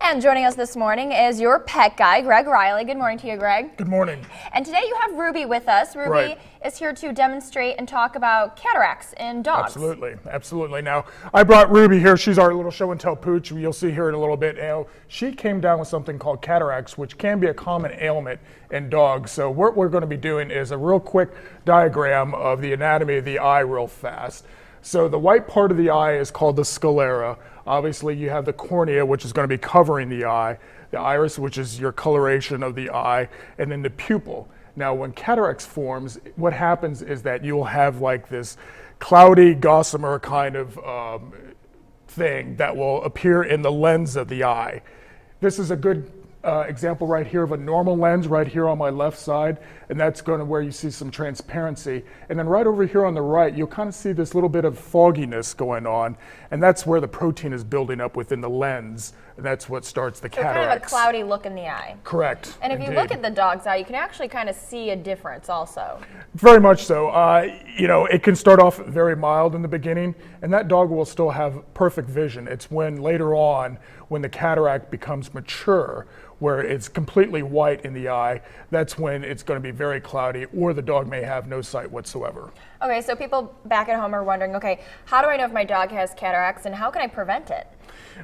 And joining us this morning is your pet guy, Greg Riley. Good morning to you, Greg. Good morning. And today you have Ruby with us. Ruby is here to demonstrate and talk about cataracts in dogs. Absolutely, absolutely. Now, I brought Ruby here. She's our little show and tell pooch. You'll see her in a little bit. She came down with something called cataracts, which can be a common ailment in dogs. So what we're going to be doing is a real quick diagram of the anatomy of the eye real fast. So the white part of the eye is called the sclera. Obviously, you have the cornea, which is going to be covering the eye, the iris, which is your coloration of the eye, and then the pupil. Now, when cataracts forms, what happens is that you'll have like this cloudy gossamer kind of thing that will appear in the lens of the eye. This is a good example right here of a normal lens right here on my left side, and that's going to where you see some transparency. And then right over here on the right, you'll kind of see this little bit of fogginess going on, and that's where the protein is building up within the lens, and that's what starts the cataracts. Kind of a cloudy look in the eye. Correct. And if you look at the dog's eye, you can actually kind of see a difference also. Very much so. You know, it can start off very mild in the beginning, and that dog will still have perfect vision. It's when later on, when the cataract becomes mature, where it's completely white in the eye, that's when it's going to be very cloudy, or the dog may have no sight whatsoever. Okay, so people back at home are wondering, okay, how do I know if my dog has cataracts and how can I prevent it?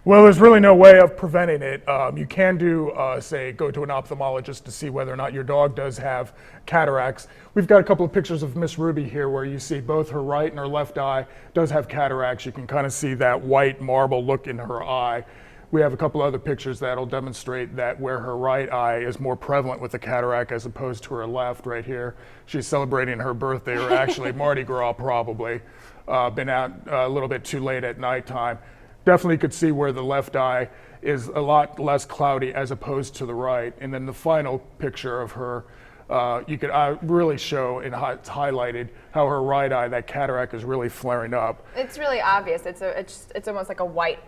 Well, there's really no way of preventing it. You can do, say, go to an ophthalmologist to see whether or not your dog does have cataracts. We've got a couple of pictures of Miss Ruby here where you see both her right and her left eye does have cataracts. You can kind of see that white marble look in her eye. We have a couple other pictures that'll demonstrate that where her right eye is more prevalent with the cataract as opposed to her left right here. She's celebrating her birthday, or actually Mardi Gras probably. Been out a little bit too late at nighttime. Definitely could see where the left eye is a lot less cloudy as opposed to the right. And then the final picture of her, you could really show, and it's highlighted, how her right eye, that cataract is really flaring up. It's really obvious. It's almost like a white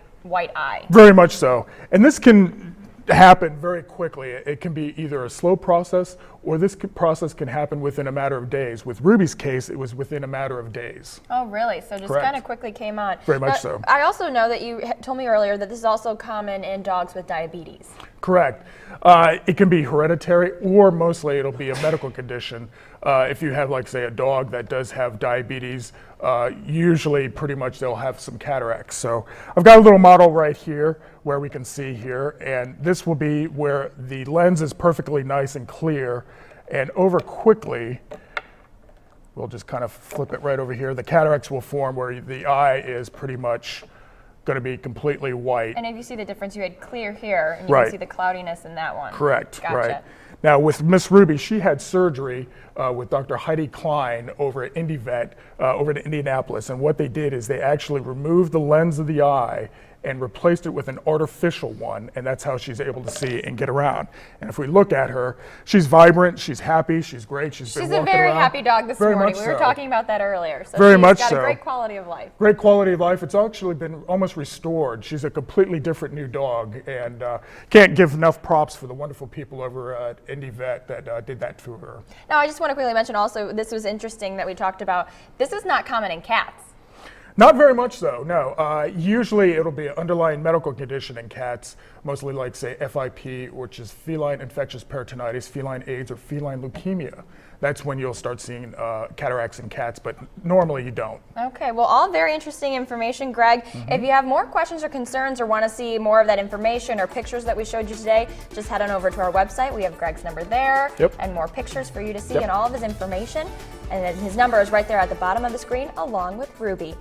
eye. Very much so. And this can happen very quickly. It can be either a slow process, or this process can happen within a matter of days. With Ruby's case, it was within a matter of days. Oh, really? So just kind of quickly came on. Very much so. I also know that you told me earlier that this is also common in dogs with diabetes. Correct. It can be hereditary, or mostly it'll be a medical condition. If you have, like, say, a dog that does have diabetes, usually pretty much they'll have some cataracts. So I've got a little model right here where we can see here, and this will be where the lens is perfectly nice and clear, and over quickly, we'll just kind of flip it right over here. The cataracts will form where the eye is pretty much going to be completely white. And if you see the difference, you had clear here, and you can see the cloudiness in that one. Correct. Gotcha. Right. Now, with Miss Ruby, she had surgery with Dr. Heidi Klein over at IndyVet over in Indianapolis. And what they did is they actually removed the lens of the eye and replaced it with an artificial one, and that's how she's able to see and get around. And if we look at her, she's vibrant, she's happy, she's great, she's been walking around. She's a very happy dog this morning. We were talking about that earlier. So she's got a great quality of life. Great quality of life. It's actually been almost restored. She's a completely different new dog, and can't give enough props for the wonderful people over at IndyVet that did that to her. Now, I just want to quickly mention also, this was interesting that we talked about, this is not common in cats. Not very much so, no. Usually it'll be an underlying medical condition in cats, mostly like, say, FIP, which is feline infectious peritonitis, feline AIDS, or feline leukemia. That's when you'll start seeing cataracts in cats, but normally you don't. Okay, well, all very interesting information, Greg. If you have more questions or concerns or want to see more of that information or pictures that we showed you today, just head on over to our website. We have Greg's number there, and more pictures for you to see, and all of his information. And his number is right there at the bottom of the screen, along with Ruby.